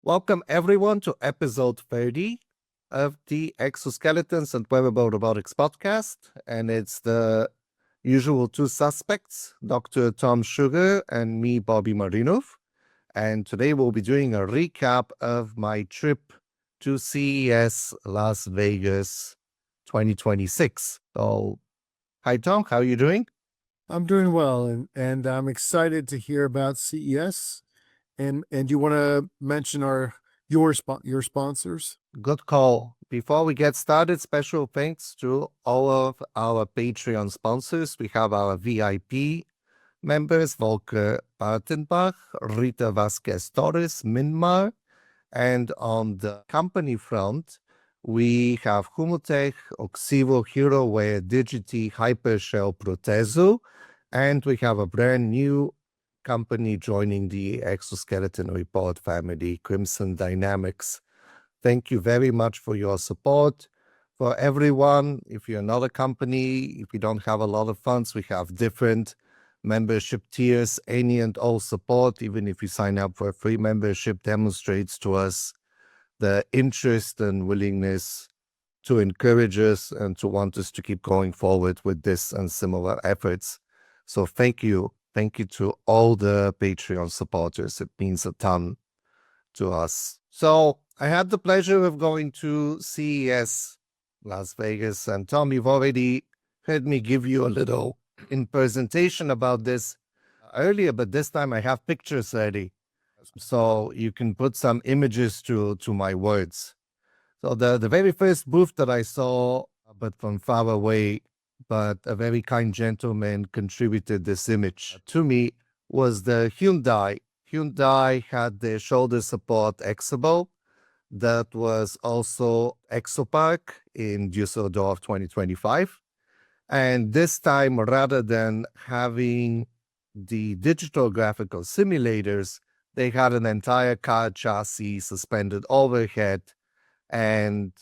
Welcome everyone to episode 30 of the Exoskeletons and Wearable Robotics podcast. And it's the usual two suspects, Dr. Tom Sugar and me, Bobby Marinov. And today we'll be doing a recap of my trip to CES Las Vegas 2026. So, hi Tom, how are you doing? I'm doing well, and I'm excited to hear about CES. And you want to mention your sponsors? Good call. Before we get started, special thanks to all of our Patreon sponsors. We have our VIP members, Volker Bartenbach, Rita Vasquez Torres, Minmar. And on the company front, we have Humotech, Oxivo, HeroWare, Digity, Hypershell, Protezo. And we have a brand new company joining the Exoskeleton Report family, Crimson Dynamics. Thank you very much for your support. For everyone, if you're not a company, if you don't have a lot of funds, we have different membership tiers. Any and all support, even if you sign up for a free membership, demonstrates to us the interest and willingness to encourage us and to want us to keep going forward with this and similar efforts. So thank you. Thank you to all the Patreon supporters. It means a ton to us. So I had the pleasure of going to CES Las Vegas. And Tom, you've already heard me give you a little in presentation about this earlier, but this time I have pictures ready. So you can put some images to my words. So the very first booth that I saw, but from far away, but a very kind gentleman contributed this image to me, was the Hyundai. Hyundai had the shoulder support X-ble. That was also Exopark in Düsseldorf 2025. And this time, rather than having the digital graphical simulators, they had an entire car chassis suspended overhead, and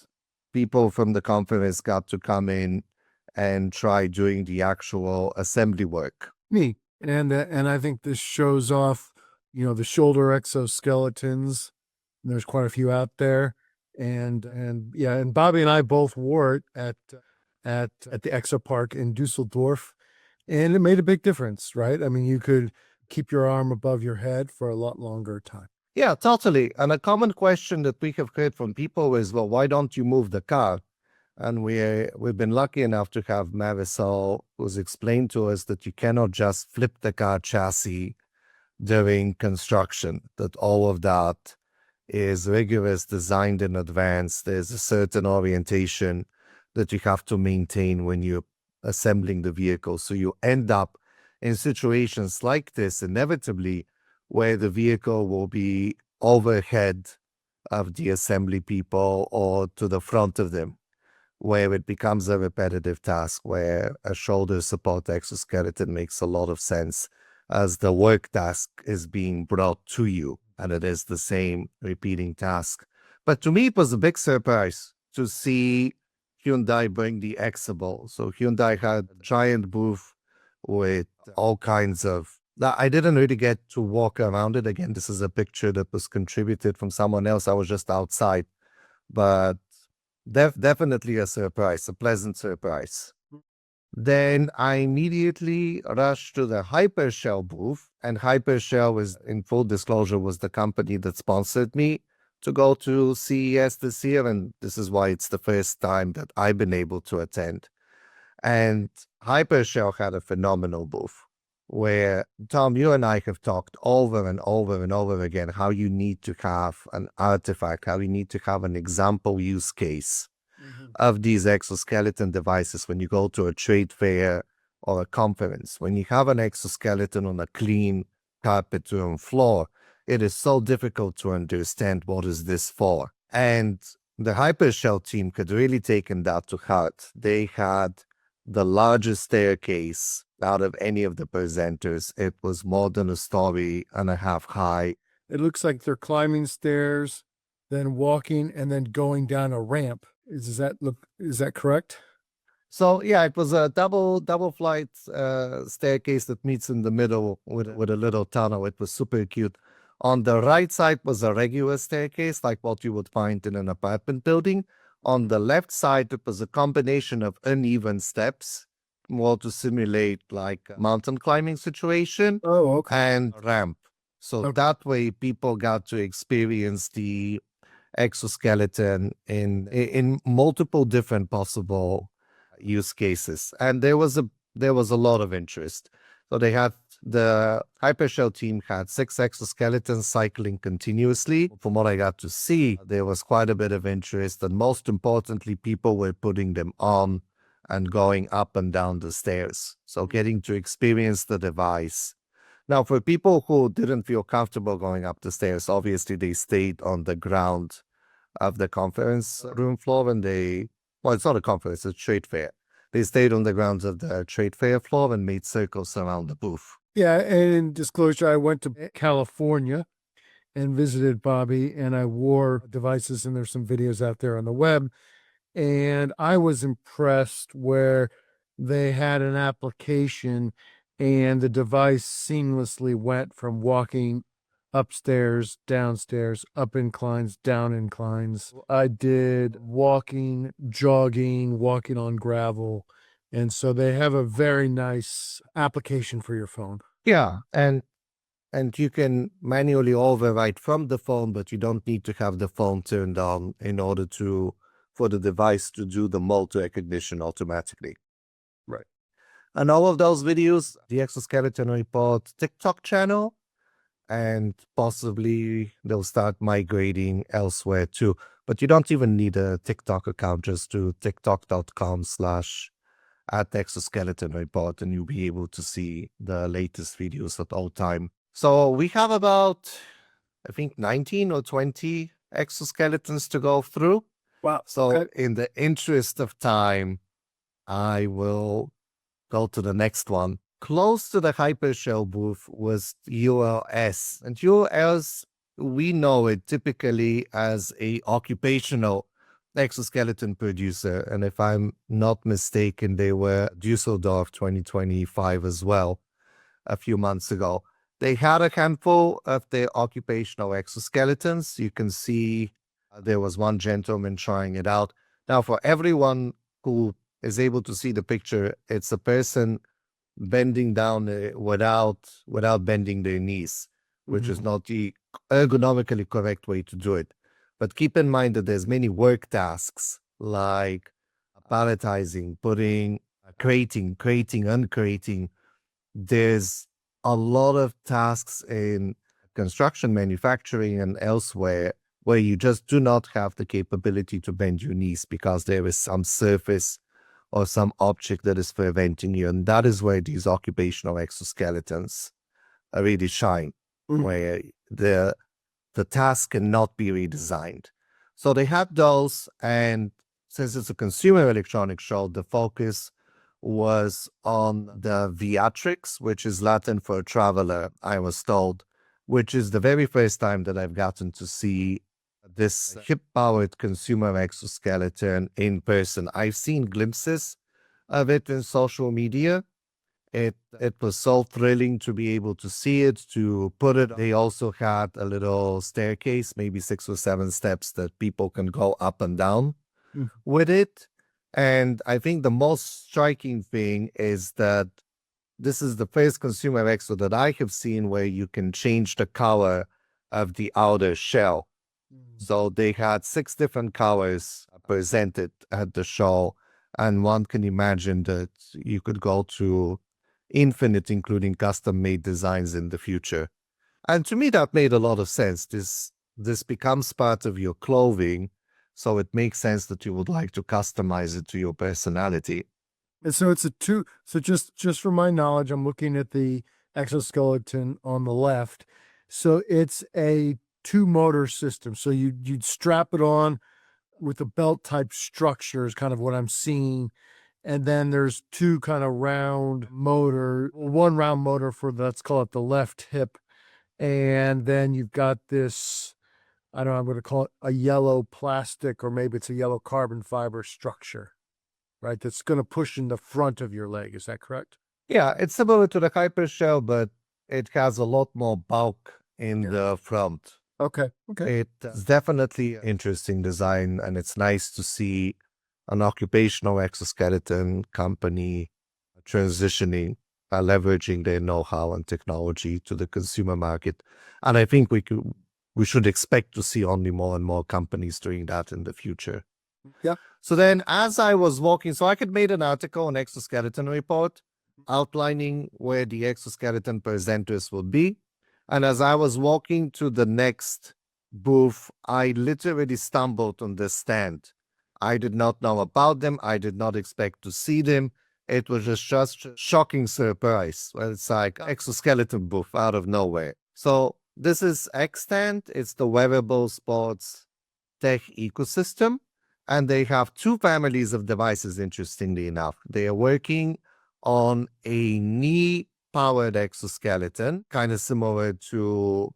people from the conference got to come in and try doing the actual assembly work. Me. And I think this shows off, the shoulder exoskeletons. There's quite a few out there. And Bobby and I both wore it at the Exo Park in Dusseldorf, and it made a big difference, right? I mean, you could keep your arm above your head for a lot longer time. Yeah, totally. And a common question that we have heard from people is, well, why don't you move the car? And we've been lucky enough to have Marisol, who's explained to us that you cannot just flip the car chassis during construction, that all of that is rigorous, designed in advance. There's a certain orientation that you have to maintain when you're assembling the vehicle. So you end up in situations like this, inevitably, where the vehicle will be overhead of the assembly people or to the front of them, where it becomes a repetitive task, where a shoulder support exoskeleton makes a lot of sense as the work task is being brought to you, and it is the same repeating task. But to me, it was a big surprise to see Hyundai bring the X-ble. So Hyundai had a giant booth with all kinds of... I didn't really get to walk around it. Again, this is a picture that was contributed from someone else. I was just outside. But definitely a surprise, a pleasant surprise. Then I immediately rushed to the Hypershell booth, and Hypershell was, in full disclosure, was the company that sponsored me to go to CES this year, and this is why it's the first time that I've been able to attend. And Hypershell had a phenomenal booth where, Tom, you and I have talked over and over and over again how you need to have an artifact, how you need to have an example use case of these exoskeleton devices when you go to a trade fair or a conference. When you have an exoskeleton on a clean carpet room floor, it is so difficult to understand what is this for. And the Hypershell team had really taken that to heart. They had the largest staircase out of any of the presenters. It was more than a story and a half high. It looks like they're climbing stairs, then walking, and then going down a ramp. Is that correct? So yeah, it was a double flight staircase that meets in the middle with a little tunnel. It was super cute. On the right side was a regular staircase, like what you would find in an apartment building. On the left side, it was a combination of uneven steps, more to simulate like a mountain climbing situation, Oh, okay. and ramp. So Okay. that way people got to experience the exoskeleton in multiple different possible use cases. And there was a lot of interest. So they had the Hypershell team had 6 exoskeletons cycling continuously. From what I got to see, there was quite a bit of interest, and most importantly, people were putting them on and going up and down the stairs. So getting to experience the device. Now, for people who didn't feel comfortable going up the stairs, obviously they stayed on the ground of the conference room floor, and it's not a conference, it's a trade fair. They stayed on the grounds of the trade fair floor and made circles around the booth. Yeah, and in disclosure, I went to California and visited Bobby, and I wore devices, and there's some videos out there on the web. And I was impressed where they had an application and the device seamlessly went from walking upstairs, downstairs, up inclines, down inclines. I did walking, jogging, walking on gravel. And so they have a very nice application for your phone. Yeah, and you can manually override from the phone, but you don't need to have the phone turned on in order for the device to do the mold recognition automatically. Right. And all of those videos, the Exoskeleton Report TikTok channel, and possibly they'll start migrating elsewhere too. But you don't even need a TikTok account, just do tiktok.com/@exoskeleton report, and you'll be able to see the latest videos at all time. So we have about, I think, 19 or 20 exoskeletons to go through. Wow. So in the interest of time, I will go to the next one. Close to the Hypershell booth was ULS. And ULS, we know it typically as a occupational exoskeleton producer. And if I'm not mistaken, they were Düsseldorf 2025 as well, a few months ago. They had a handful of their occupational exoskeletons. You can see there was one gentleman trying it out. Now, for everyone who is able to see the picture, it's a person bending down without bending their knees, which is not the ergonomically correct way to do it. But keep in mind that there's many work tasks like palletizing, crating, uncrating. There's a lot of tasks in construction, manufacturing, and elsewhere where you just do not have the capability to bend your knees because there is some surface or some object that is preventing you. And that is where these occupational exoskeletons really shine, where the task cannot be redesigned. So they had those, and since it's a consumer electronics show, the focus was on the Viatrix, which is Latin for traveler, I was told, which is the very first time that I've gotten to see this hip-powered consumer exoskeleton in person. I've seen glimpses of it in social media. It was so thrilling to be able to see it, to put it. They also had a little staircase, maybe 6 or 7 steps that people can go up and down with it. And I think the most striking thing is that this is the first consumer exo that I have seen where you can change the color of the outer shell. So they had 6 different colors presented at the show, and one can imagine that you could go to infinite, including custom-made designs in the future. And to me, that made a lot of sense. This becomes part of your clothing, so it makes sense that you would like to customize it to your personality. And so it's so just from my knowledge, I'm looking at the exoskeleton on the left. So it's a 2-motor system. So you'd strap it on with a belt type structure is kind of what I'm seeing. And then there's 2 kind of round motor, 1 round motor for let's call it the left hip. And then you've got this, I don't know, I'm going to call it a yellow plastic, or maybe it's a yellow carbon fiber structure, right? That's going to push in the front of your leg. Is that correct? Yeah, it's similar to the Hypershell, but it has a lot more bulk in the front. Okay. It's definitely interesting design, and it's nice to see an occupational exoskeleton company transitioning, leveraging their know-how and technology to the consumer market. And I think we should expect to see only more and more companies doing that in the future. Yeah. So then as I was walking, so I had made an article on Exoskeleton Report outlining where the exoskeleton presenters would be. And as I was walking to the next booth, I literally stumbled on this stand. I did not know about them. I did not expect to see them. It was just a shocking surprise. Well, it's like exoskeleton booth out of nowhere. So this is Xtand. It's the wearable sports tech ecosystem. And they have two families of devices, interestingly enough. They are working on a knee-powered exoskeleton, kind of similar to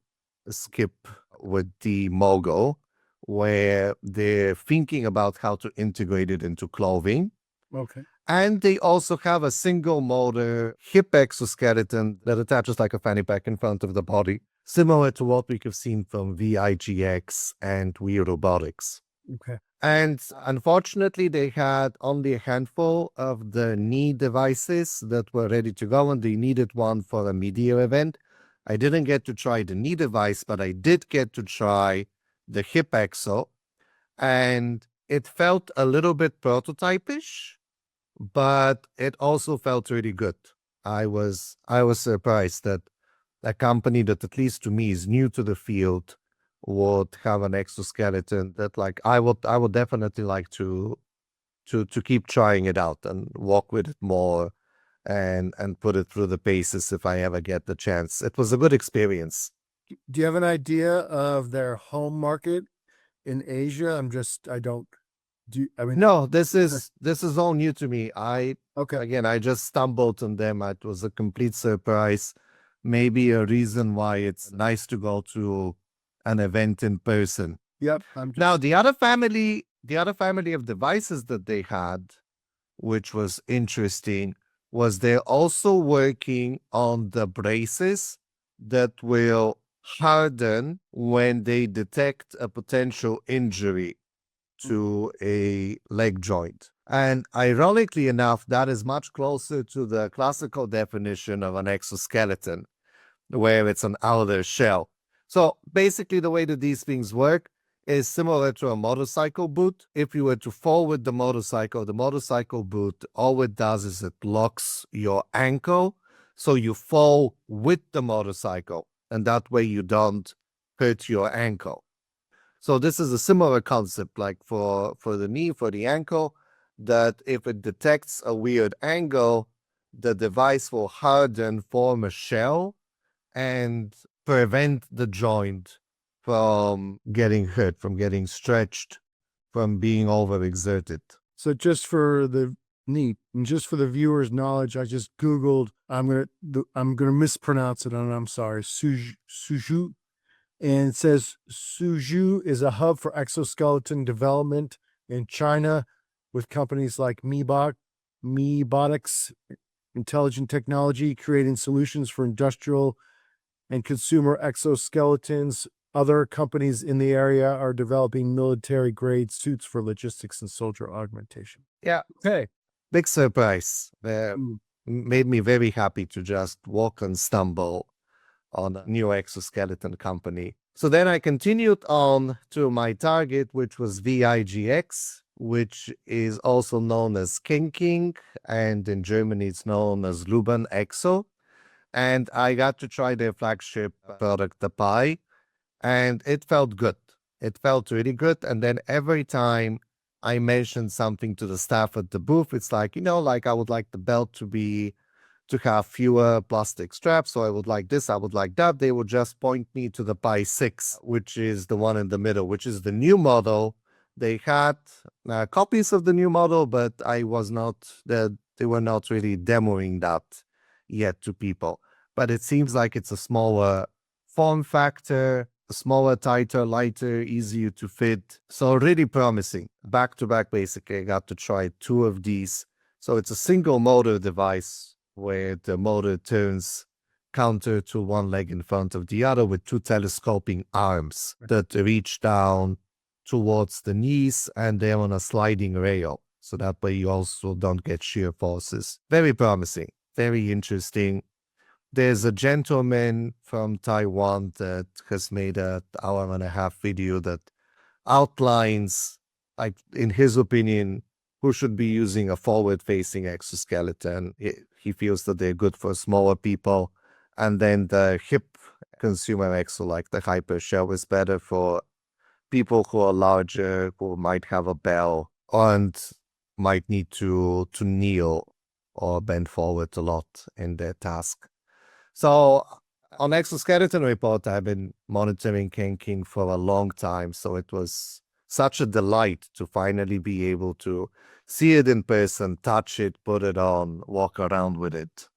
Skip with the Mogo, where they're thinking about how to integrate it into clothing. Okay. And they also have a single motor hip exoskeleton that attaches like a fanny pack in front of the body, similar to what we have seen from VIGX and YRobot. Okay. And unfortunately, they had only a handful of the knee devices that were ready to go, and they needed one for a media event. I didn't get to try the knee device, but I did get to try the hip exo, and it felt a little bit prototypish, but it also felt really good. I was surprised that a company that, at least to me, is new to the field would have an exoskeleton that, like, I would definitely like to keep trying it out and walk with it more and put it through the paces if I ever get the chance. It was a good experience. Do you have an idea of their home market in Asia? No, this is all new to me. Okay. Again, I just stumbled on them. It was a complete surprise. Maybe a reason why it's nice to go to an event in person. Yep. Now, the other family of devices that they had, which was interesting, was they're also working on the braces that will harden when they detect a potential injury to a leg joint. And ironically enough, that is much closer to the classical definition of an exoskeleton, where it's an outer shell. So basically, the way that these things work is similar to a motorcycle boot. If you were to fall with the motorcycle boot, all it does is it locks your ankle, so you fall with the motorcycle, and that way you don't hurt your ankle. So this is a similar concept, like for the knee, for the ankle, that if it detects a weird angle, the device will harden, form a shell, and prevent the joint from getting hurt, from getting stretched, from being overexerted. So just for the viewers' knowledge, I just Googled. I'm gonna mispronounce it, and I'm sorry. Suzhou, and it says Suzhou is a hub for exoskeleton development in China, with companies like Bionics, Intelligent Technology, creating solutions for industrial and consumer exoskeletons. Other companies in the area are developing military-grade suits for logistics and soldier augmentation. Yeah. Okay. Big surprise. Made me very happy to just walk and stumble on a new exoskeleton company. So then I continued on to my target, which was VIGX, which is also known as Kenqing, and in Germany it's known as Luban Exo. And I got to try their flagship product, the Pi, and it felt good. It felt really good. And then every time I mentioned something to the staff at the booth, it's like, like I would like the belt to have fewer plastic straps, so I would like this, I would like that. They would just point me to the Pi 6, which is the one in the middle, which is the new model. They had copies of the new model, but they were not really demoing that yet to people. But it seems like it's a smaller form factor, a smaller, tighter, lighter, easier to fit. So really promising. Back to back, basically, I got to try two of these. So it's a single motor device where the motor turns counter to one leg in front of the other with two telescoping arms that reach down towards the knees, and they're on a sliding rail. So that way you also don't get shear forces. Very promising, very interesting. There's a gentleman from Taiwan that has made an hour-and-a-half video that outlines, like, in his opinion, who should be using a forward-facing exoskeleton. He feels that they're good for smaller people. And then the hip consumer exo, like the Hypershell, is better for people who are larger, who might have a bell and might need to kneel or bend forward a lot in their task. So on Exoskeleton Report, I've been monitoring Kenqing for a long time. So it was such a delight to finally be able to see it in person, touch it, put it on, walk around with it.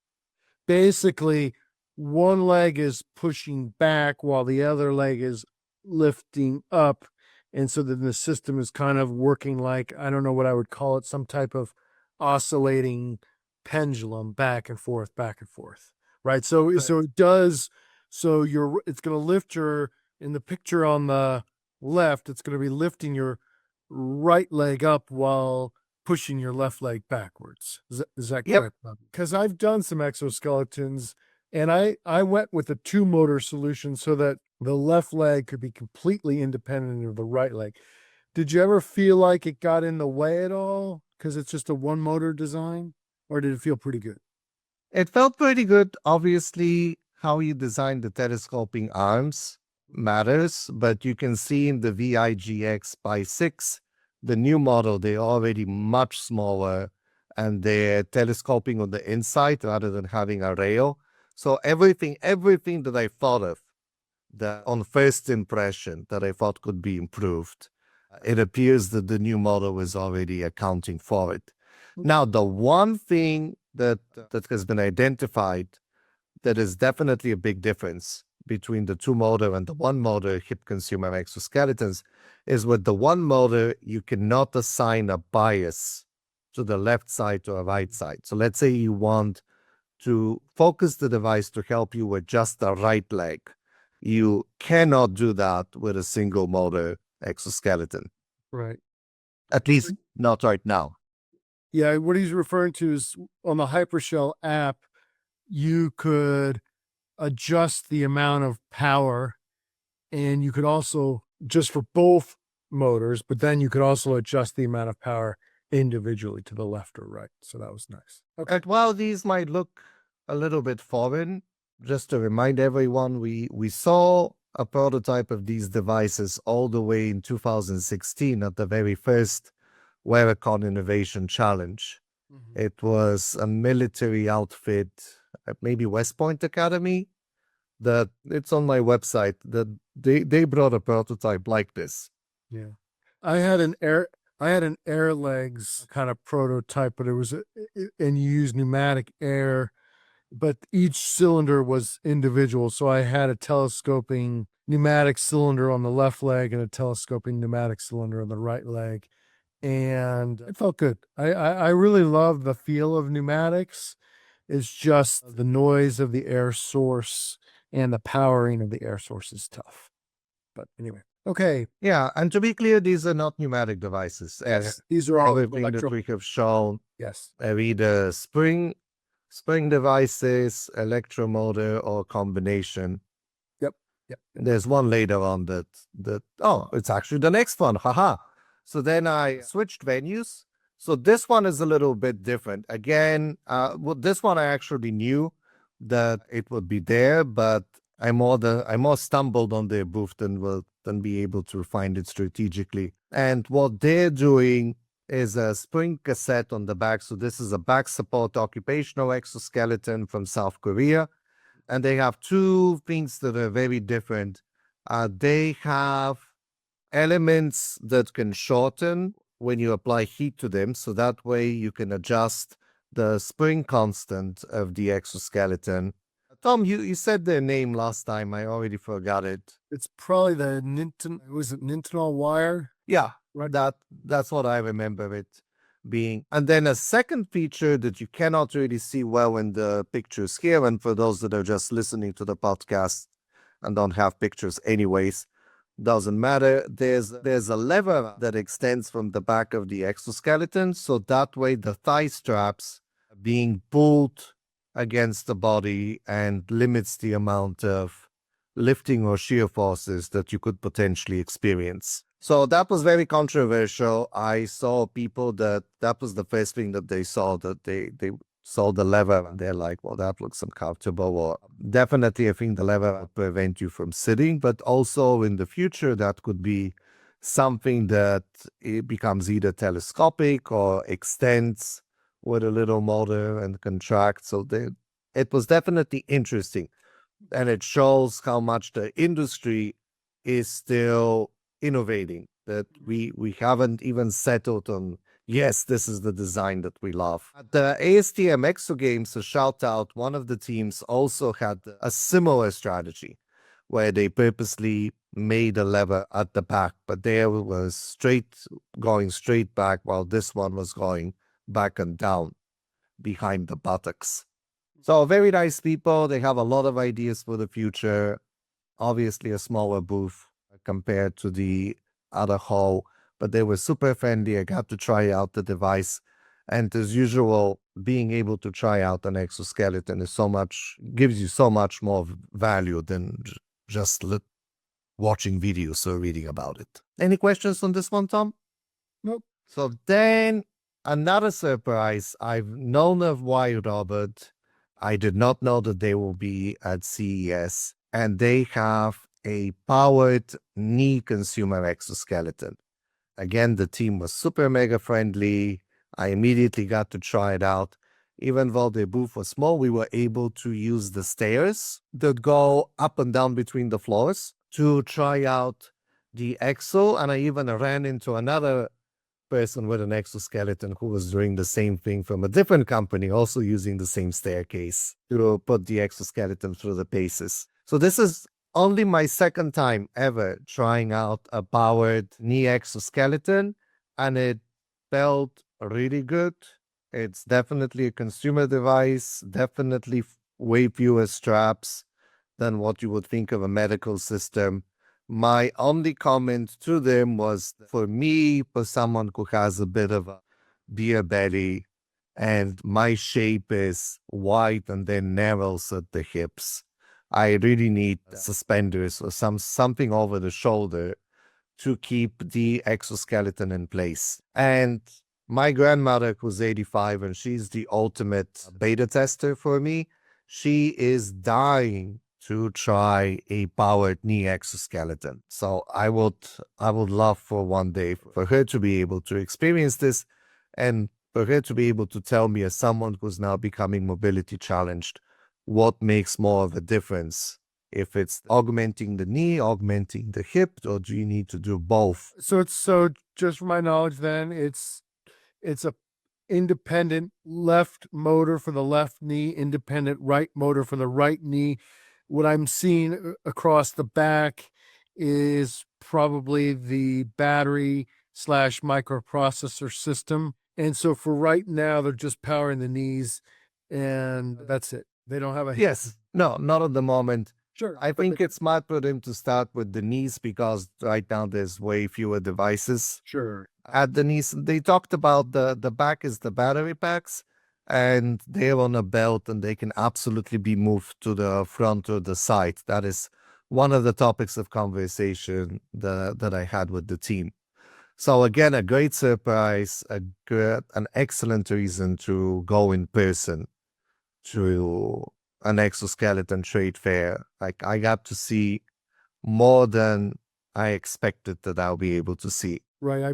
Basically, one leg is pushing back while the other leg is lifting up. And so then the system is kind of working like, I don't know what I would call it, some type of oscillating pendulum back and forth, right? So it does, so it's going to lift in the picture on the left, it's going to be lifting your right leg up while pushing your left leg backwards. Is that correct? Because I've done some exoskeletons, and I went with a 2-motor solution so that the left leg could be completely independent of the right leg. Did you ever feel like it got in the way at all because it's just a 1-motor design, or did it feel pretty good? It felt pretty good. Obviously, how you design the telescoping arms matters, but you can see in the VIGX by 6, the new model, they're already much smaller and they're telescoping on the inside rather than having a rail. So everything that I thought of, that on first impression that I thought could be improved, it appears that the new model is already accounting for it. Now, the one thing that has been identified that is definitely a big difference between the 2-motor and the 1-motor hip consumer exoskeletons is with the 1-motor, you cannot assign a bias to the left side or a right side. So let's say you want to focus the device to help you with just the right leg. You cannot do that with a single motor exoskeleton. Right. At least not right now. Yeah, what he's referring to is on the Hypershell app, you could adjust the amount of power, and you could also, just for both motors, but then you could also adjust the amount of power individually to the left or right. So that was nice. Okay. And while these might look a little bit foreign, just to remind everyone, we saw a prototype of these devices all the way in 2016 at the very first Wearicon Innovation Challenge. It was a military outfit, maybe West Point Academy, that it's on my website, that they brought a prototype like this. Yeah. I had an air legs kind of prototype, but it was, and you use pneumatic air, but each cylinder was individual. So I had a telescoping pneumatic cylinder on the left leg and a telescoping pneumatic cylinder on the right leg. And it felt good. I really love the feel of pneumatics. It's just the noise of the air source and the powering of the air source is tough. But anyway, okay. Yeah, and to be clear, these are not pneumatic devices. Yes, these are all everything that we have shown. Yes. Are either spring devices, electromotor, or combination. Yep. There's one later on that it's actually the next one. Haha. So then I switched venues. So this one is a little bit different. Again, this one I actually knew that it would be there, but I more stumbled on their booth than be able to find it strategically. And what they're doing is a spring cassette on the back. So this is a back support occupational exoskeleton from South Korea. And they have two things that are very different. They have elements that can shorten when you apply heat to them. So that way you can adjust the spring constant of the exoskeleton. Tom, you said their name last time. I already forgot it. It's probably the was it Nitinol wire? Yeah, Right. that's what I remember it. being. And then a second feature that you cannot really see well in the pictures here, and for those that are just listening to the podcast and don't have pictures anyways, doesn't matter. There's a lever that extends from the back of the exoskeleton, so that way the thigh straps are being pulled against the body and limits the amount of lifting or shear forces that you could potentially experience. So that was very controversial. I saw people that was the first thing that they saw, that they saw the lever and they're like, well, that looks uncomfortable. Or definitely, I think the lever will prevent you from sitting, but also in the future, that could be something that it becomes either telescopic or extends with a little motor and contracts. So it was definitely interesting. And it shows how much the industry is still innovating, that we haven't even settled on, yes, this is the design that we love. At the ASTM Exo Games, a shout out, one of the teams also had a similar strategy where they purposely made a lever at the back, but there was going straight back, while this one was going back and down behind the buttocks. So very nice people. They have a lot of ideas for the future. Obviously a smaller booth compared to the other hall, but they were super friendly. I got to try out the device. And as usual, being able to try out an exoskeleton gives you so much more value than just watching videos or reading about it. Any questions on this one, Tom? Nope. So then another surprise. I've known of YRobot. I did not know that they will be at CES, and they have a powered knee consumer exoskeleton. Again, the team was super mega friendly. I immediately got to try it out. Even though their booth was small, we were able to use the stairs that go up and down between the floors to try out the exo. And I even ran into another person with an exoskeleton who was doing the same thing from a different company, also using the same staircase to put the exoskeleton through the paces. So this is only my second time ever trying out a powered knee exoskeleton, and it felt really good. It's definitely a consumer device, definitely way fewer straps than what you would think of a medical system. My only comment to them was, for me, for someone who has a bit of a beer belly and my shape is wide and then narrows at the hips, I really need suspenders or something over the shoulder to keep the exoskeleton in place. And my grandmother, who's 85, and she's the ultimate beta tester for me, she is dying to try a powered knee exoskeleton. So I would love for one day for her to be able to experience this, and for her to be able to tell me, as someone who's now becoming mobility challenged, what makes more of a difference. If it's augmenting the knee, augmenting the hip, or do you need to do both? So just from my knowledge, then it's a independent left motor for the left knee, independent right motor for the right knee. What I'm seeing across the back is probably the battery / microprocessor system. And so for right now, they're just powering the knees, and that's it. They don't have a... Yes. No, not at the moment. Sure. I think it's smart for them to start with the knees, because right now there's way fewer devices Sure. at the knees. They talked about the back is the battery packs, and they're on a belt and they can absolutely be moved to the front or the side. That is one of the topics of conversation that I had with the team. So again, a great surprise, an excellent reason to go in person to an exoskeleton trade fair. Like, I got to see more than I expected that I'll be able to see. Right. I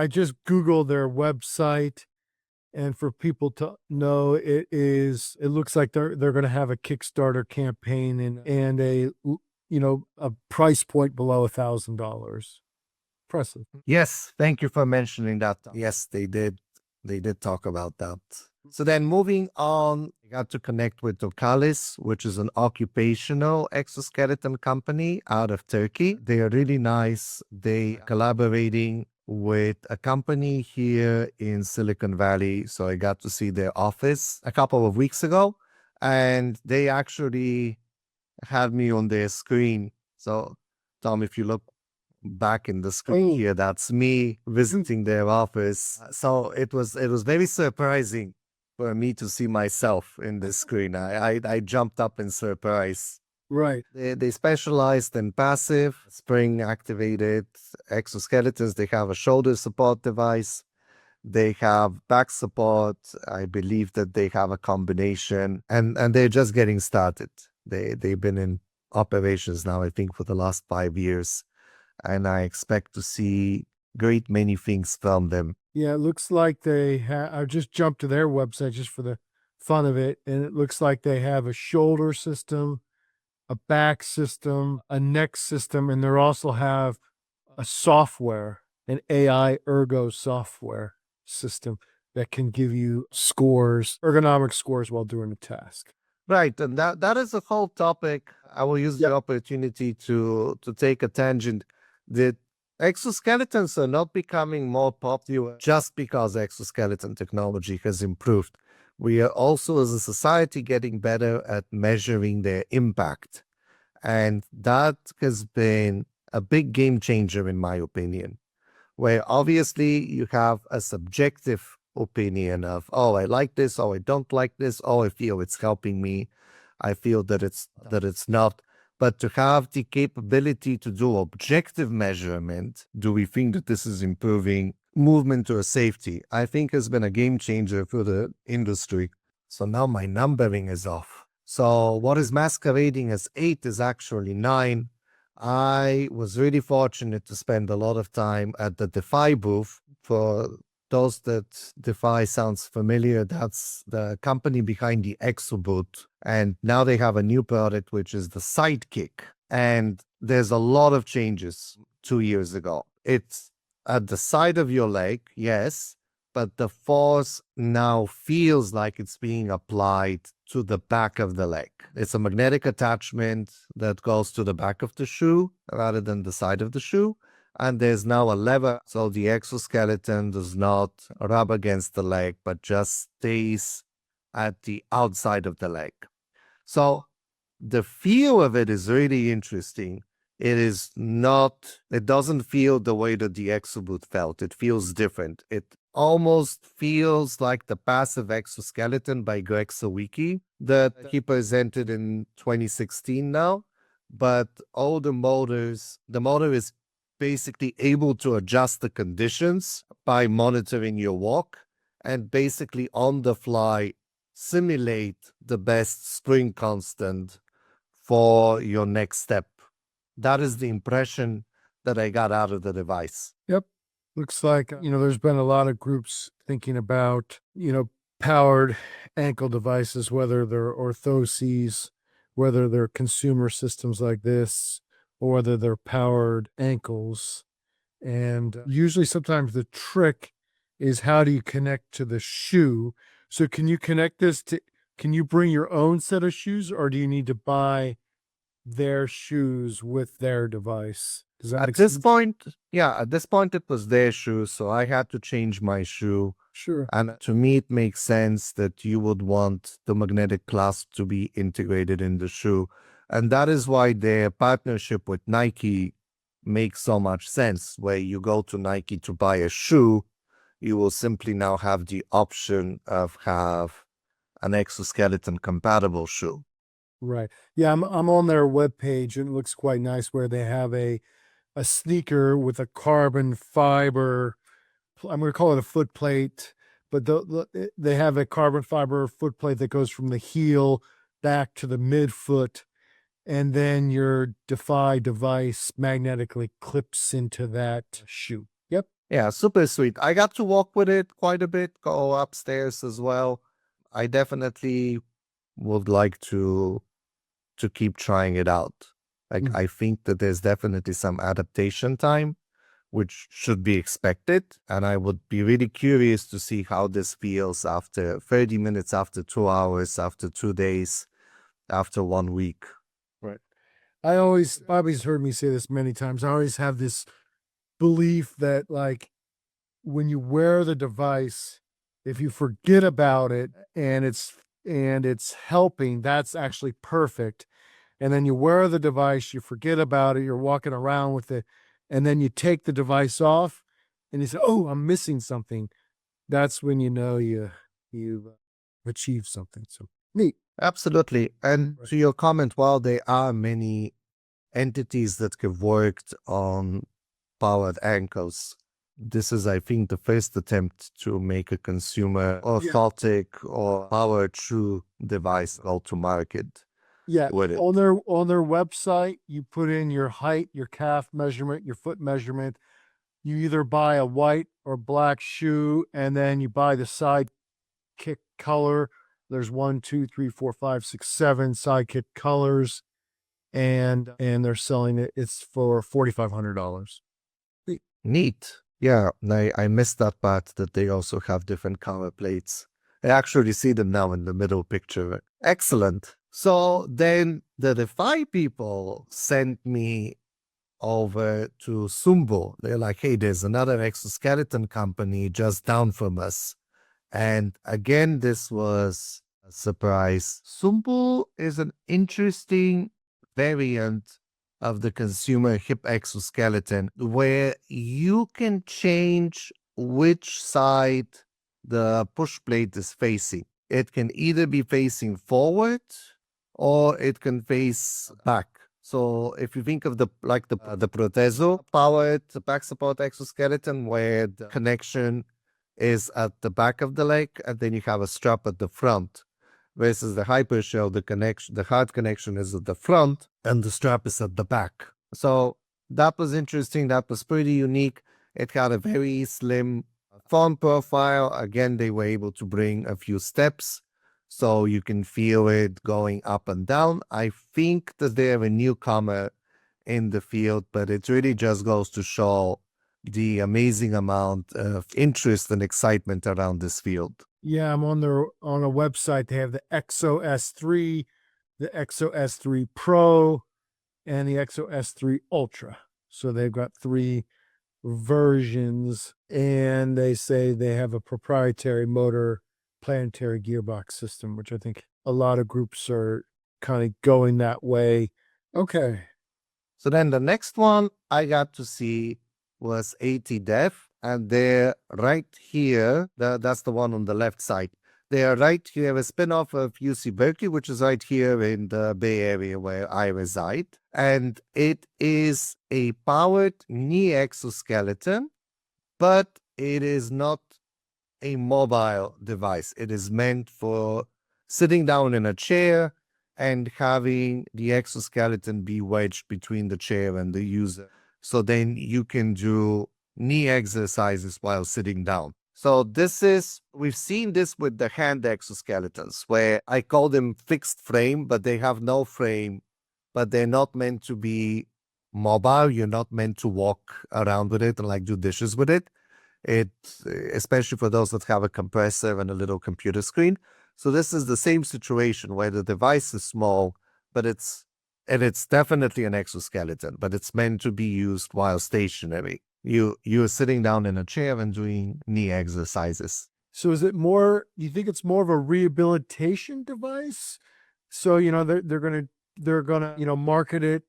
just Googled their website, and for people to know, it looks like they're going to have a Kickstarter campaign and a price point below $1,000. Impressive. Yes, thank you for mentioning that. Yes, they did. They did talk about that. So then moving on, I got to connect with Ocalis, which is an occupational exoskeleton company out of Turkey. They are really nice. They are collaborating with a company here in Silicon Valley. So I got to see their office a couple of weeks ago, and they actually had me on their screen. So, Tom, if you look back in the screen here, that's me visiting their office. So it was very surprising for me to see myself in the screen. I jumped up in surprise. Right. They specialized in passive, spring activated exoskeletons. They have a shoulder support device. They have back support. I believe that they have a combination, and they're just getting started. They've been in operations now, I think, for the last 5 years, and I expect to see great many things from them. Yeah, it looks like they have. I just jumped to their website just for the fun of it, and it looks like they have a shoulder system, a back system, a neck system, and they also have a software, an AI ergo software system that can give you scores, ergonomic scores while doing a task. Right, and that is a whole topic. I will use the opportunity to take a tangent. The exoskeletons are not becoming more popular just because exoskeleton technology has improved. We are also, as a society, getting better at measuring their impact. And that has been a big game changer, in my opinion, where obviously you have a subjective opinion of, oh, I like this, oh, I don't like this, oh, I feel it's helping me, I feel that it's not. But to have the capability to do objective measurement, do we think that this is improving movement or safety? I think has been a game changer for the industry. So now my numbering is off. So what is masquerading as 8 is actually 9. I was really fortunate to spend a lot of time at the Dephy booth. For those that Dephy sounds familiar, that's the company behind the exoboot. And now they have a new product, which is the Sidekick. And there's a lot of changes 2 years ago. It's at the side of your leg, yes, but the force now feels like it's being applied to the back of the leg. It's a magnetic attachment that goes to the back of the shoe rather than the side of the shoe. And there's now a lever, so the exoskeleton does not rub against the leg, but just stays at the outside of the leg. So the feel of it is really interesting. It doesn't feel the way that the exoboot felt. It feels different. It almost feels like the passive exoskeleton by Greg Sawicki that he presented in 2016 now. But all the motor is basically able to adjust the conditions by monitoring your walk and basically on the fly simulate the best spring constant for your next step. That is the impression that I got out of the device. Yep. Looks like, there's been a lot of groups thinking about, powered ankle devices, whether they're orthoses, whether they're consumer systems like this, or whether they're powered ankles. And usually sometimes the trick is how do you connect to the shoe? So can you connect this can you bring your own set of shoes, or do you need to buy their shoes with their device? Does that At this point, it was their shoe, so I had to change my shoe. Sure. And to me, it makes sense that you would want the magnetic clasp to be integrated in the shoe. And that is why their partnership with Nike makes so much sense. Where you go to Nike to buy a shoe, you will simply now have the option of have an exoskeleton compatible shoe. Right. Yeah, I'm on their webpage, and it looks quite nice where they have a sneaker with a carbon fiber, I'm going to call it a foot plate, but they have a carbon fiber foot plate that goes from the heel back to the midfoot, and then your Dephy device magnetically clips into that shoe. Yep. Yeah, super sweet. I got to walk with it quite a bit, go upstairs as well. I definitely would like to keep trying it out. I think that there's definitely some adaptation time, which should be expected. And I would be really curious to see how this feels after 30 minutes, after 2 hours, after 2 days, after 1 week. Right. Bobby's heard me say this many times. I always have this belief that when you wear the device, if you forget about it and it's helping, that's actually perfect. And then you wear the device, you forget about it, you're walking around with it, and then you take the device off and you say, "Oh, I'm missing something." That's when you know you've achieved something. So neat. Absolutely. And Right. to your comment, while there are many entities that have worked on powered ankles, this is, I think, the first attempt to make a consumer orthotic or powered true device go to market Yeah, with it. on their website, you put in your height, your calf measurement, your foot measurement. You either buy a white or black shoe, and then you buy the side kick color. There's 1, 2, 3, 4, 5, 6, 7 sidekick colors, and they're selling it. It's for $4,500. Neat. Yeah, I missed that part that they also have different color plates. I actually see them now in the middle picture. Excellent. So then the Dephy people sent me over to Sumbu. They're like, hey, there's another exoskeleton company just down from us. And again, this was a surprise. Sumbu is an interesting variant of the consumer hip exoskeleton where you can change which side the push plate is facing. It can either be facing forward or it can face back. So if you think of the Protezo powered back support exoskeleton where the connection is at the back of the leg and then you have a strap at the front, versus the Hypershell, the hard connection is at the front and the strap is at the back. So that was interesting. That was pretty unique. It had a very slim form profile. Again, they were able to bring a few steps so you can feel it going up and down. I think that they're a newcomer in the field, but it really just goes to show the amazing amount of interest and excitement around this field. Yeah, I'm on a website. They have the Exo S3, the Exo S3 Pro, and the Exo S3 Ultra. So they've got 3 versions, and they say they have a proprietary motor planetary gearbox system, which I think a lot of groups are kind of going that way. Okay. So then the next one I got to see was ATDev, and they're right here. That's the one on the left side. They are right here, a spin-off of UC Berkeley, which is right here in the Bay Area where I reside. And it is a powered knee exoskeleton, but it is not a mobile device. It is meant for sitting down in a chair and having the exoskeleton be wedged between the chair and the user. So then you can do knee exercises while sitting down. So we've seen this with the hand exoskeletons, where I call them fixed frame, but they have no frame, but they're not meant to be mobile. You're not meant to walk around with it and like do dishes with it. Especially for those that have a compressor and a little computer screen. So this is the same situation where the device is small, but it's definitely an exoskeleton, but it's meant to be used while stationary. You're sitting down in a chair and doing knee exercises. So is it more, you think it's more of a rehabilitation device? So, they're gonna, market it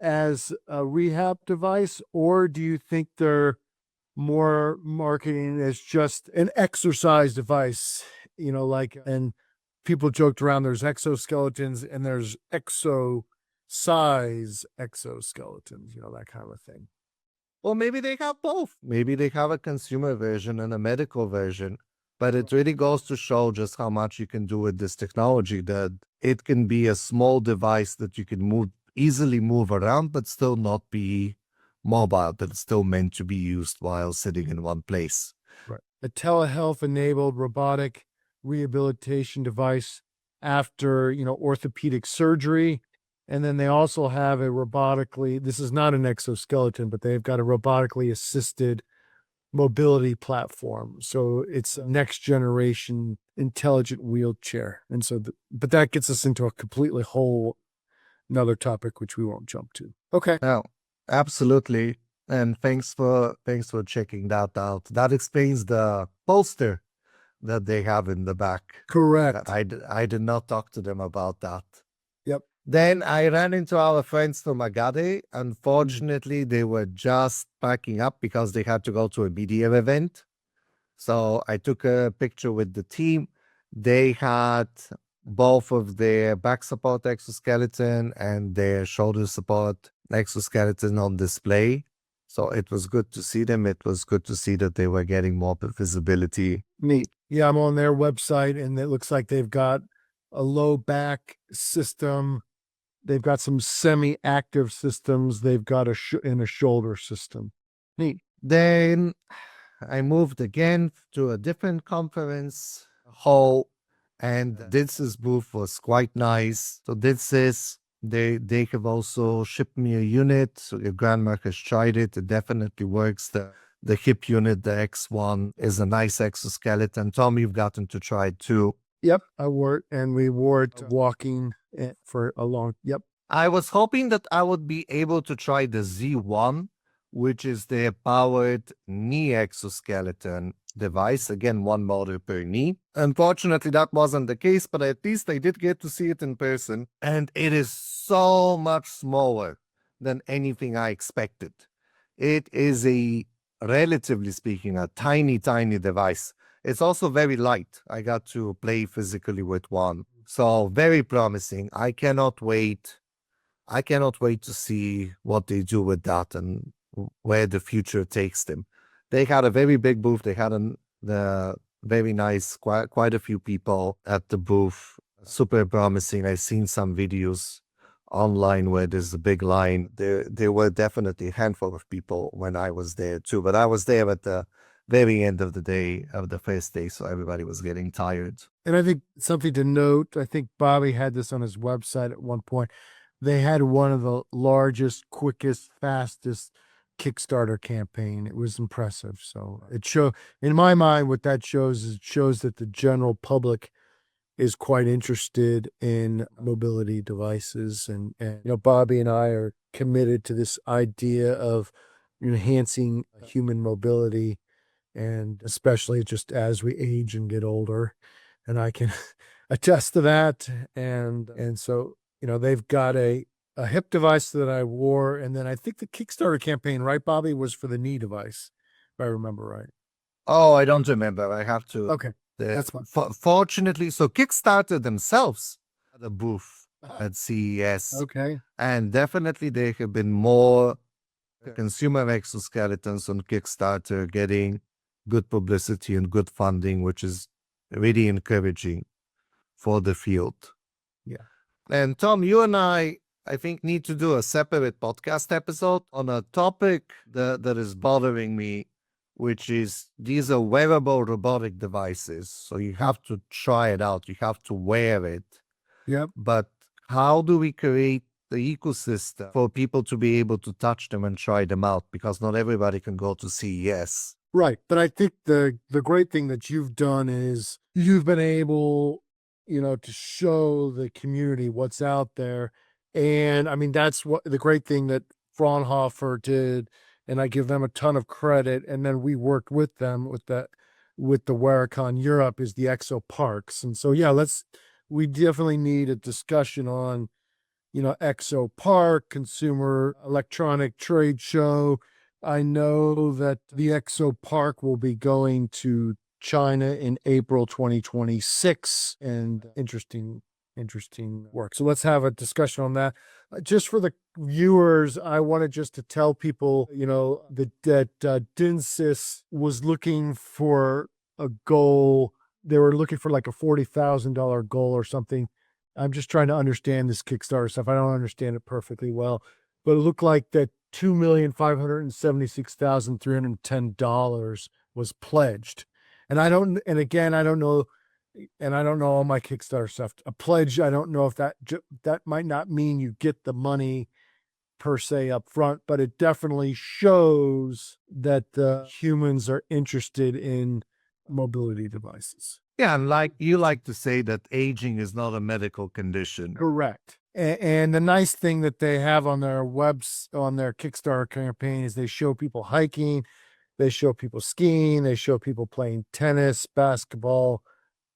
as a rehab device, or do you think they're more marketing as just an exercise device, and people joked around there's exoskeletons and there's size exoskeletons, that kind of thing. Or maybe they have both. Maybe they have a consumer version and a medical version. But it really goes to show just how much you can do with this technology, that it can be a small device that you can easily move around, but still not be mobile, that it's still meant to be used while sitting in one place. Right. A telehealth-enabled robotic rehabilitation device after, orthopedic surgery. And then they also have this is not an exoskeleton, but they've got a robotically assisted mobility platform. So it's a next generation intelligent wheelchair. And so, but that gets us into a completely another topic, which we won't jump to. Okay. Now, absolutely. And thanks for checking that out. That explains the poster that they have in the back. Correct. I did not talk to them about that. Yep. Then I ran into our friends from Agade. Unfortunately, they were just packing up because they had to go to a media event. So I took a picture with the team. They had both of their back support exoskeleton and their shoulder support exoskeleton on display. So it was good to see them. It was good to see that they were getting more visibility. Neat. Yeah, I'm on their website, and it looks like they've got a low back system. They've got some semi-active systems. They've got a shoulder system. Neat. Then I moved again to a different conference hall, and Dnsys booth was quite nice. So Dnsys, they have also shipped me a unit. So if Grandma has tried it, it definitely works. The hip unit, the X1, is a nice exoskeleton. Tom, you've gotten to try it too. Yep, I wore it, and we wore it walking for a long. Yep. I was hoping that I would be able to try the Z1, which is their powered knee exoskeleton device. Again, one motor per knee. Unfortunately, that wasn't the case, but at least I did get to see it in person. And it is so much smaller than anything I expected. It is relatively speaking, a tiny, tiny device. It's also very light. I got to play physically with one. So very promising. I cannot wait to see what they do with that and where the future takes them. They had a very big booth. They had the very nice, quite a few people at the booth. Super promising. I've seen some videos online where there's a big line. There were definitely a handful of people when I was there too, but I was there at the very end of the day, of the first day, so everybody was getting tired. And I think something to note, I think Bobby had this on his website at one point. They had one of the largest, quickest, fastest Kickstarter campaign. It was impressive. So it in my mind, what that shows is it shows that the general public is quite interested in mobility devices. And Bobby and I are committed to this idea of enhancing human mobility, and especially just as we age and get older. And I can attest to that. And so, they've got a hip device that I wore. And then I think the Kickstarter campaign, right, Bobby, was for the knee device, if I remember right. Oh, I don't remember. I have to. Okay. That's fine. Fortunately, so Kickstarter themselves had a booth at CES. Okay. And definitely there have been more consumer exoskeletons on Kickstarter getting good publicity and good funding, which is really encouraging for the field. Yeah. And Tom, you and I think, need to do a separate podcast episode on a topic that is bothering me, which is these are wearable robotic devices. So you have to try it out. You have to wear it. Yep. But how do we create the ecosystem for people to be able to touch them and try them out? Because not everybody can go to CES. Right. But I think the great thing that you've done is you've been able, to show the community what's out there. And I mean, that's what the great thing that Fraunhofer did. And I give them a ton of credit. And then we worked with them with the Warecon Europe is the Exo Parks. And so, yeah, we definitely need a discussion on, Exo Park, Consumer Electronic Trade Show. I know that the Exo Park will be going to China in April 2026, and interesting work. So let's have a discussion on that. Just for the viewers, I wanted just to tell people, that Dnsys was looking for a goal. They were looking for like a $40,000 goal or something. I'm just trying to understand this Kickstarter stuff. I don't understand it perfectly well, but it looked like that $2,576,310 was pledged. And I don't know all my Kickstarter stuff. A pledge, I don't know if that might not mean you get the money per se up front, but it definitely shows that the humans are interested in mobility devices. Yeah, and like you like to say that aging is not a medical condition. Correct. And the nice thing that they have on their on their Kickstarter campaign is they show people hiking, they show people skiing, they show people playing tennis, basketball,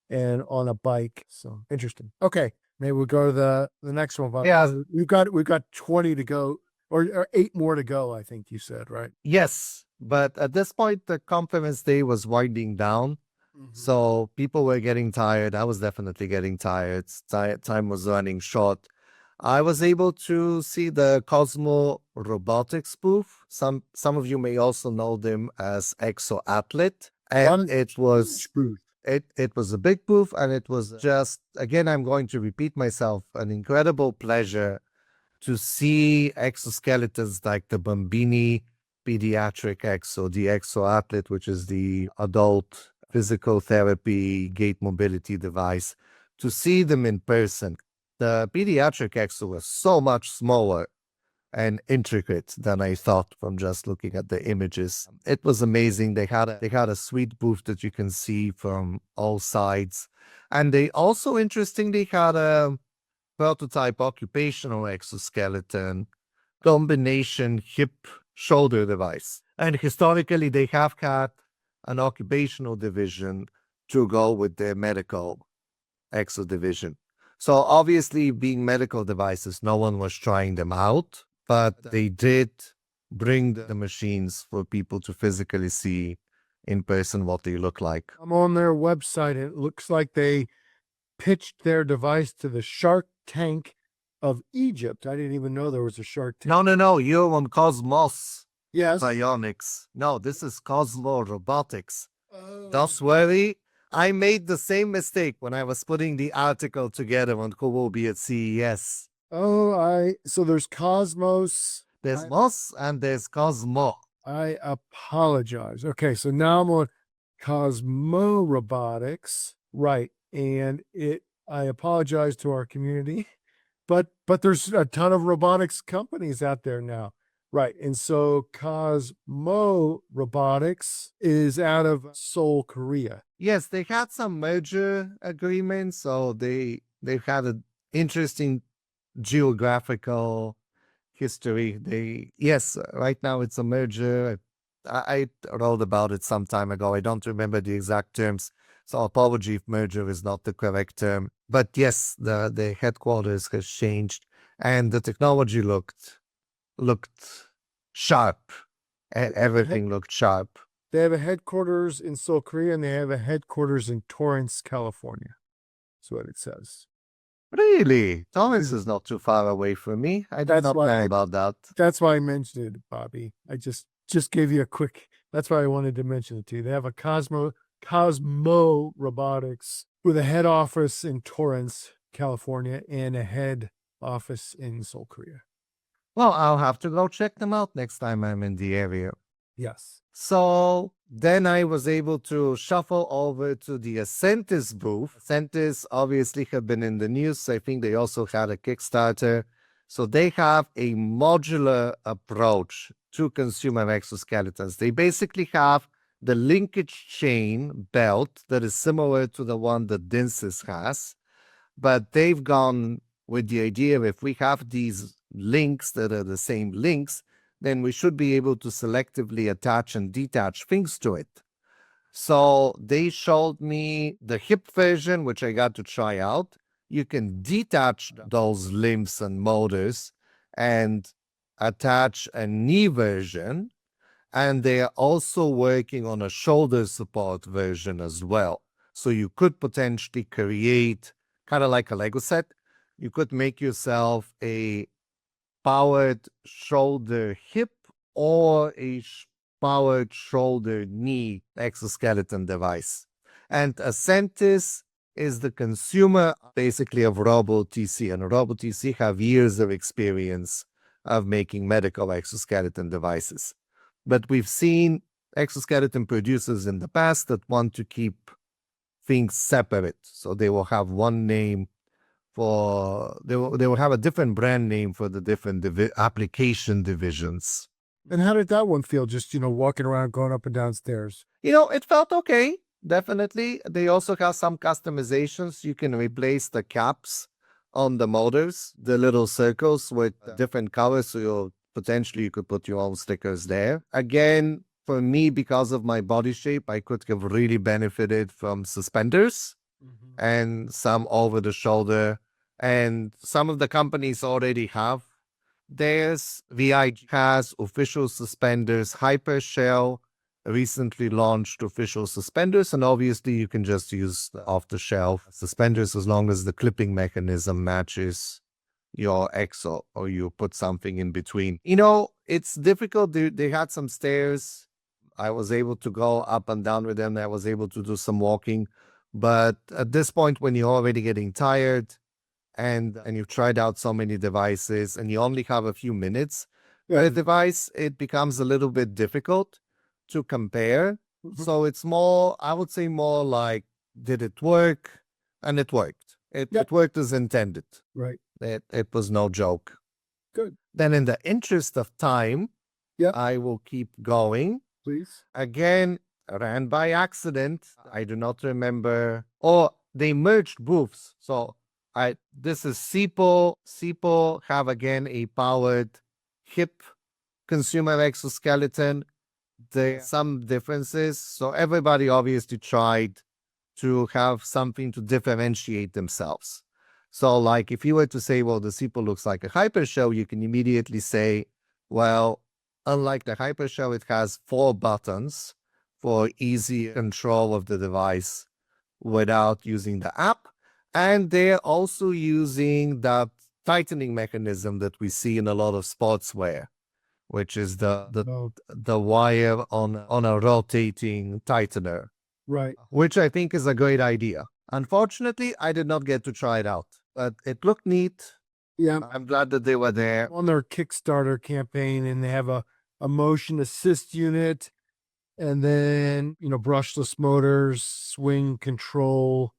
and on a bike. So interesting. Okay, maybe we'll go to the next one. Bob. Yeah. We've got 20 to go, or 8 more to go. I think you said, right? Yes, but at this point, the conference day was winding down. So people were getting tired. I was definitely getting tired. Time was running short. I was able to see the Cosmo Robotics booth. Some of you may also know them as Exo-Athlete. And it was it was a big booth, and it was just, again, I'm going to repeat myself, an incredible pleasure to see exoskeletons like the Bambini pediatric exo, the Exo-Athlete, which is the adult physical therapy gait mobility device, to see them in person. The pediatric exo was so much smaller and intricate than I thought from just looking at the images. It was amazing. They had a sweet booth that you can see from all sides. And they also, interestingly, had a prototype occupational exoskeleton combination hip shoulder device. And historically, they have had an occupational division to go with their medical exo division. So obviously, being medical devices, no one was trying them out, but they did bring the machines for people to physically see in person what they look like. I'm on their website. It looks like they pitched their device to the Shark Tank of Egypt. I didn't even know there was a Shark Tank. No. You're on Cosmos. Yes. Bionics. No, this is Cosmo Robotics. Oh. Don't worry. I made the same mistake when I was putting the article together on who will be at CES. Oh, so there's Cosmos. There's Mos and there's Cosmo. I apologize. Okay, so now I'm on Cosmo Robotics. Right. And I apologize to our community, but there's a ton of robotics companies out there now. Right. And so Cosmo Robotics is out of Seoul, Korea. Yes, they had some merger agreements, so they've had an interesting geographical history. Yes, right now it's a merger. I wrote about it some time ago. I don't remember the exact terms, so apology if merger is not the correct term. But yes, the headquarters has changed, and the technology looked sharp, and everything looked sharp. They have a headquarters in Seoul, Korea, and they have a headquarters in Torrance, California. That's what it says. Really? Torrance is not too far away from me. I did not know about that. That's why I mentioned it, Bobby. I just gave you a quick, that's why I wanted to mention it to you. They have a Cosmo Robotics with a head office in Torrance, California, and a head office in Seoul, Korea. Well, I'll have to go check them out next time I'm in the area. Yes. So then I was able to shuffle over to the Ascentiz booth. Ascentiz obviously have been in the news. I think they also had a Kickstarter. So they have a modular approach to consumer exoskeletons. They basically have the linkage chain belt that is similar to the one that Dnsys has, but they've gone with the idea, if we have these links that are the same links, then we should be able to selectively attach and detach things to it. So they showed me the hip version, which I got to try out. You can detach those limbs and motors and attach a knee version. And they are also working on a shoulder support version as well. So you could potentially create, kind of like a Lego set, you could make yourself a powered shoulder hip or a powered shoulder knee exoskeleton device. And Ascentiz is the consumer basically of RoboTC, and RoboTC have years of experience of making medical exoskeleton devices. But we've seen exoskeleton producers in the past that want to keep things separate. So they will have one name for, they will have a different brand name for the different application divisions. And how did that one feel? Just, walking around, going up and down stairs? It felt okay. Definitely. They also have some customizations. You can replace the caps on the motors, the little circles with different colors, so potentially you could put your own stickers there. Again, for me, because of my body shape, I could have really benefited from suspenders and some over the shoulder. And some of the companies already have theirs. VI has official suspenders. Hypershell recently launched official suspenders, and obviously you can just use off-the-shelf suspenders as long as the clipping mechanism matches your exo or you put something in between. It's difficult. They had some stairs. I was able to go up and down with them. I was able to do some walking. But at this point, when you're already getting tired and you've tried out so many devices and you only have a few minutes per device, it becomes a little bit difficult to compare. So it's more, I would say more like, did it work? And it worked. It worked as intended. Right. It was no joke. Good. Then in the interest of time, I will keep going. Please. Again, ran by accident. I do not remember. Oh, they merged booths. So this is Seeppo. Seeppo have again a powered hip consumer exoskeleton. There are some differences. So everybody obviously tried to have something to differentiate themselves. So like if you were to say, well, the Seeppo looks like a Hypershell, you can immediately say, well, unlike the Hypershell, it has 4 buttons for easy control of the device without using the app. And they're also using that tightening mechanism that we see in a lot of sportswear, which is the wire on a rotating tightener. Right. Which I think is a great idea. Unfortunately, I did not get to try it out, but it looked neat. Yeah. I'm glad that they were there. On their Kickstarter campaign, and they have a motion assist unit, and then, brushless motors, swing control,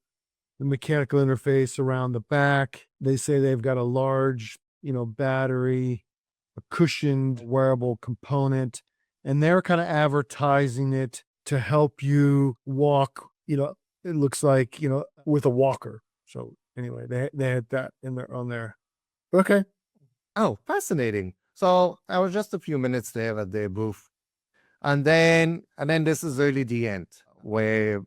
the mechanical interface around the back. They say they've got a large, battery, a cushioned wearable component, and they're kind of advertising it to help you walk, it looks like, with a walker. So anyway, they had that on there. Okay. Oh, fascinating. So I was just a few minutes there at their booth. And then this is really the end, where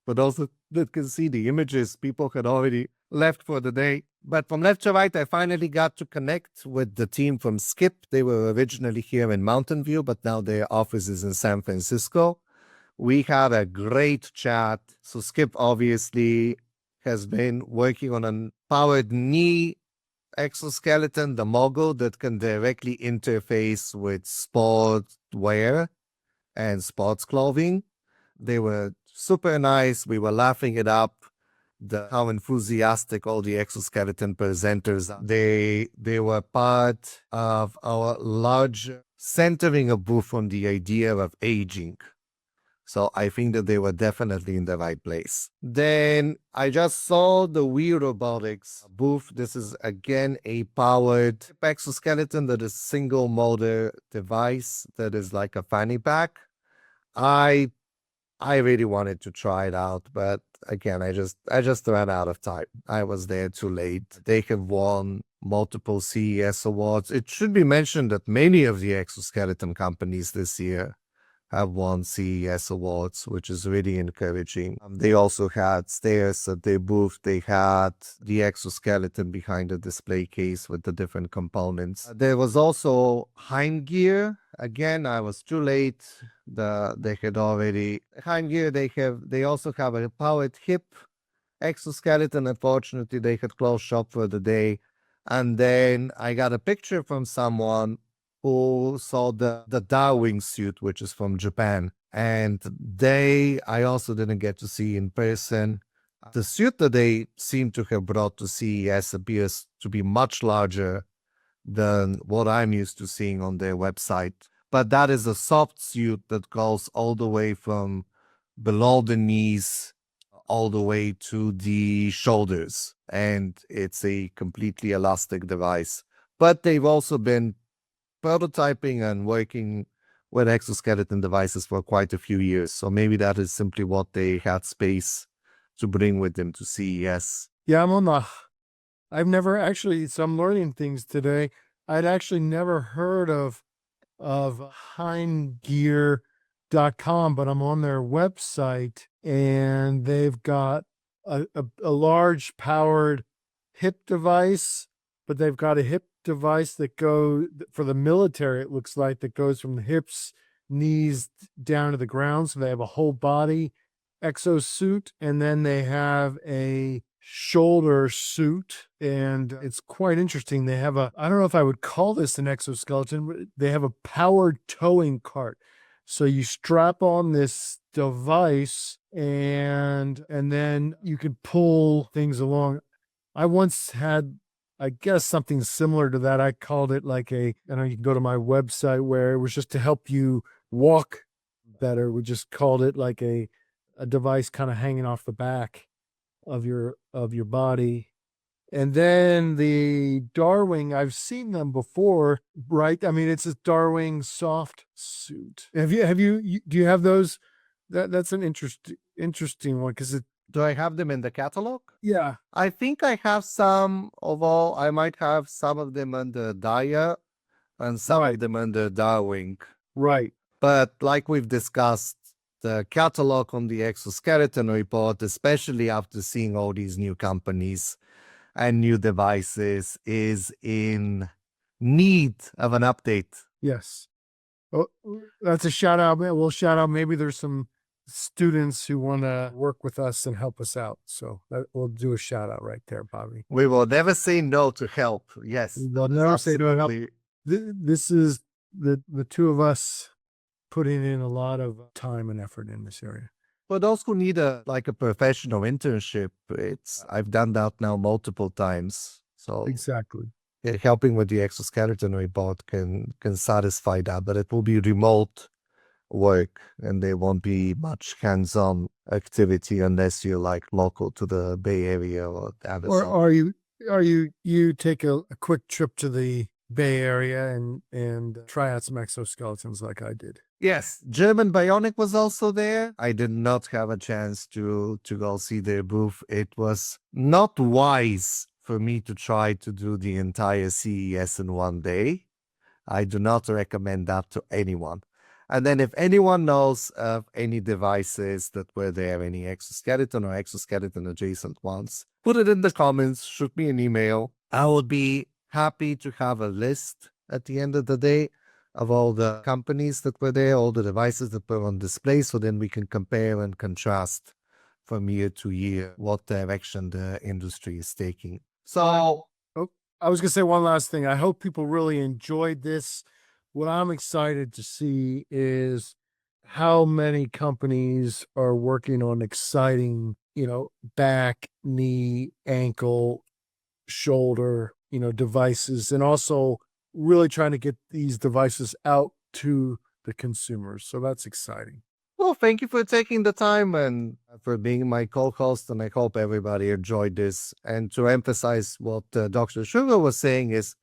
for those that can see the images, people had already left for the day. But from left to right, I finally got to connect with the team from Skip. They were originally here in Mountain View, but now their office is in San Francisco. We had a great chat. So Skip obviously has been working on a powered knee exoskeleton, the Mogul, that can directly interface with sport wear and sports clothing. They were super nice. We were laughing it up. How enthusiastic all the exoskeleton presenters are. They were part of our large centering a booth on the idea of aging. So I think that they were definitely in the right place. Then I just saw the YRobot booth. This is again a powered exoskeleton that is single motor device that is like a fanny pack. I really wanted to try it out, but again, I just ran out of time. I was there too late. They have won multiple CES awards. It should be mentioned that many of the exoskeleton companies this year have won CES awards, which is really encouraging. They also had stairs at their booth. They had the exoskeleton behind the display case with the different components. There was also Heimgear. Again, I was too late. They had already Heimgear. They also have a powered hip exoskeleton. Unfortunately, they had closed shop for the day. And then I got a picture from someone who saw the Darwing suit, which is from Japan. And I also didn't get to see in person. The suit that they seem to have brought to CES appears to be much larger than what I'm used to seeing on their website. But that is a soft suit that goes all the way from below the knees all the way to the shoulders. And it's a completely elastic device. But they've also been prototyping and working with exoskeleton devices for quite a few years. So maybe that is simply what they had space to bring with them to CES. Yeah, I'm on the I've never actually, so I'm learning things today. I'd actually never heard of Heimgear.com, but I'm on their website and they've got a large powered hip device, but they've got a hip device that goes for the military, it looks like, that goes from the hips, knees down to the ground. So they have a whole body exosuit, and then they have a shoulder suit, and it's quite interesting. They have I don't know if I would call this an exoskeleton, but they have a powered towing cart. So you strap on this device and then you can pull things along. I once had, I guess, something similar to that. I called it like I know you can go to my website where it was just to help you walk better. We just called it like a device kind of hanging off the back of your body. And then the Darwing, I've seen them before, right? I mean, it's a Darwing soft suit. Do you have those? That's an interesting one because Do I have them in the catalog? yeah. I think I have some, although I might have some of them under Daya and some of them under Darwing. Right. But like we've discussed, the catalog on the exoskeleton report, especially after seeing all these new companies and new devices, is in need of an update. Yes. Oh, that's a shout out. We'll shout out. Maybe there's some students who want to work with us and help us out. So we'll do a shout out right there, Bobby. We will never say no to help. Yes. We'll never say no to help. This is the two of us putting in a lot of time and effort in this area. For those who need a professional internship, I've done that now multiple times. So exactly, helping with the exoskeleton report can satisfy that, but it will be remote work and there won't be much hands-on activity unless you're like local to the Bay Area or Amazon. Or you take a quick trip to the Bay Area and try out some exoskeletons like I did. Yes, German Bionic was also there. I did not have a chance to go see their booth. It was not wise for me to try to do the entire CES in one day. I do not recommend that to anyone. And then if anyone knows of any devices that were there, any exoskeleton or exoskeleton adjacent ones, put it in the comments, shoot me an email. I would be happy to have a list at the end of the day of all the companies that were there, all the devices that were on display, so then we can compare and contrast from year to year what direction the industry is taking. So, I was going to say one last thing. I hope people really enjoyed this. What I'm excited to see is how many companies are working on exciting, back, knee, ankle, shoulder, devices, and also really trying to get these devices out to the consumers. So that's exciting. Well, thank you for taking the time and for being my co-host, and I hope everybody enjoyed this. And to emphasize what Dr. Sugar was saying is,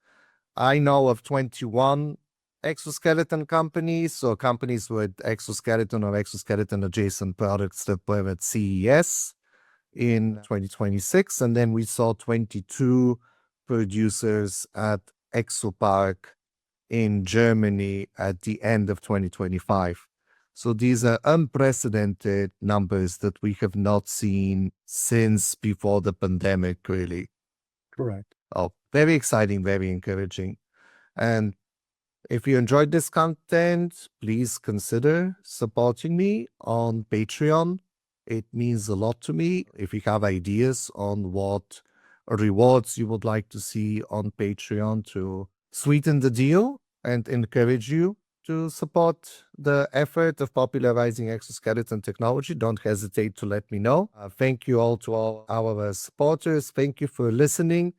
I know of 21 exoskeleton companies, so companies with exoskeleton or exoskeleton adjacent products that were at CES in 2026. And then we saw 22 producers at Exopark in Germany at the end of 2025. So these are unprecedented numbers that we have not seen since before the pandemic, really. Correct. Oh, very exciting, very encouraging. And if you enjoyed this content, please consider supporting me on Patreon. It means a lot to me. If you have ideas on what rewards you would like to see on Patreon to sweeten the deal and encourage you to support the effort of popularizing exoskeleton technology, don't hesitate to let me know. Thank you all to all our supporters. Thank you for listening.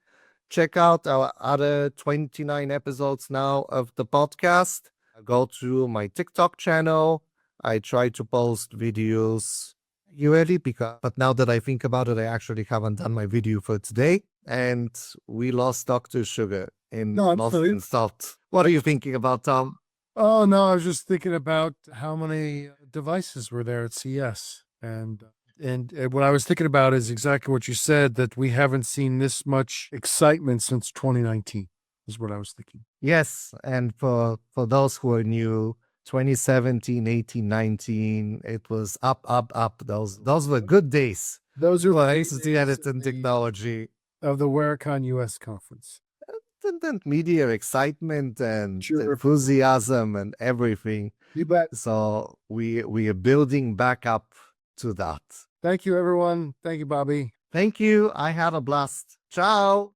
Check out our other 29 episodes now of the podcast. Go to my TikTok channel. I try to post videos yearly, but now that I think about it, I actually haven't done my video for today. And we lost Dr. Sugar in Lost in Salt. What are you thinking about, Tom? Oh, no, I was just thinking about how many devices were there at CES. And And what I was thinking about is exactly what you said, that we haven't seen this much excitement since 2019, is what I was thinking. Yes, and for those who are new, 2017, 18, 19, it was up, up, up. Those were good days. Those are for like exoskeleton technology. of the WearCon US conference. And media excitement and Sure. enthusiasm and everything. You bet. So we are building back up to that. Thank you, everyone. Thank you, Bobby. Thank you. I had a blast. Ciao.